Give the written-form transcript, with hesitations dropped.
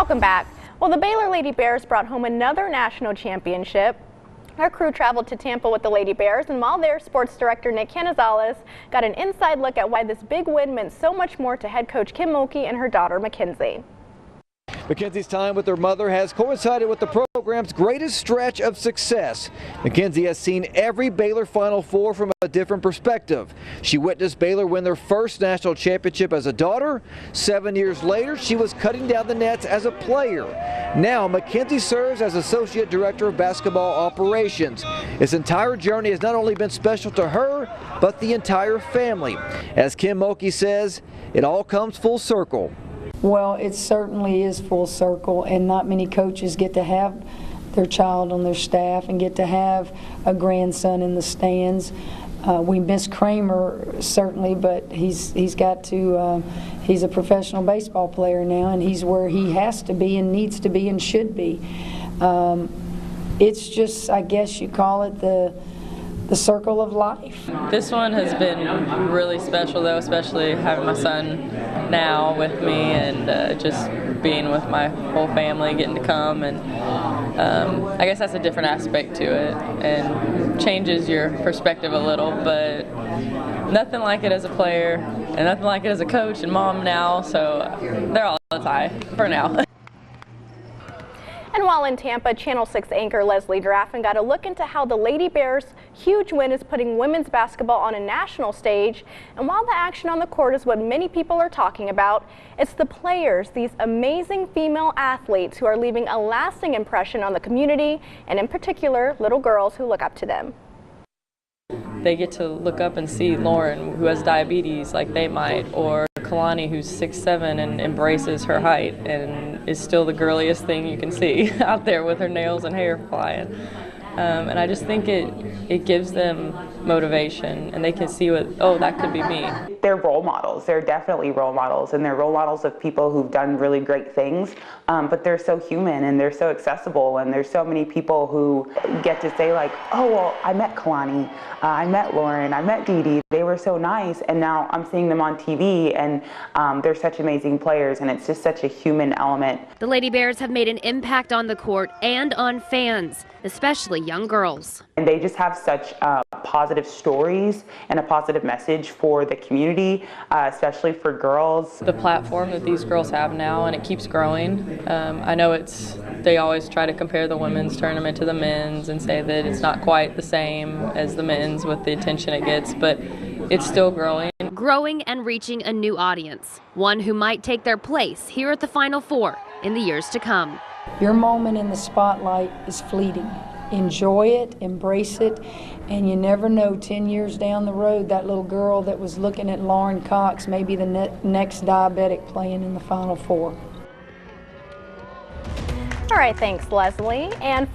Welcome back. Well, the Baylor Lady Bears brought home another national championship. Our crew traveled to Tampa with the Lady Bears, and while there, sports director Nick Canizales got an inside look at why this big win meant so much more to head coach Kim Mulkey and her daughter Mackenzie. Mackenzie's time with her mother has coincided with the program's greatest stretch of success. Mackenzie has seen every Baylor Final Four from a different perspective. She witnessed Baylor win their first national championship as a daughter. 7 years later, she was cutting down the nets as a player. Now, Mackenzie serves as Associate Director of Basketball Operations. This entire journey has not only been special to her, but the entire family. As Kim Mulkey says, it all comes full circle. Well, it certainly is full circle, and not many coaches get to have their child on their staff and get to have a grandson in the stands. We miss Kramer certainly, but he's got to. He's a professional baseball player now, and he's where he has to be and needs to be and should be. It's just, I guess you call it the circle of life. This one has been really special, though, especially having my son now with me and just being with my whole family, getting to come, and I guess that's a different aspect to it and changes your perspective a little, but nothing like it as a player and nothing like it as a coach and mom now, so they're all a tie for now. And while in Tampa, Channel 6 anchor Leslie Draffin got a look into how the Lady Bears' huge win is putting women's basketball on a national stage. And while the action on the court is what many people are talking about, it's the players, these amazing female athletes, who are leaving a lasting impression on the community, and in particular, little girls who look up to them. They get to look up and see Lauren, who has diabetes like they might, or Kalani, who's 6'7" and embraces her height and is still the girliest thing you can see out there with her nails and hair flying. And I just think it gives them motivation, and they can see what, oh, that could be me. They're role models. They're definitely role models, and they're role models of people who've done really great things, but they're so human and they're so accessible, and there's so many people who get to say like, oh, well, I met Kalani, I met Lauren, I met Dee Dee. They were so nice, and now I'm seeing them on TV, and they're such amazing players, and it's just such a human element. The Lady Bears have made an impact on the court and on fans, especially young girls. And they just have such positive stories and a positive message for the community, especially for girls. The platform that these girls have now, and it keeps growing. I know they always try to compare the women's tournament to the men's and say that it's not quite the same as the men's with the attention it gets, but it's still growing. Growing and reaching a new audience, one who might take their place here at the Final Four in the years to come. Your moment in the spotlight is fleeting. Enjoy it, embrace it, and you never know, 10 years down the road, that little girl that was looking at Lauren Cox may be the next diabetic playing in the Final Four. All right, thanks, Leslie. And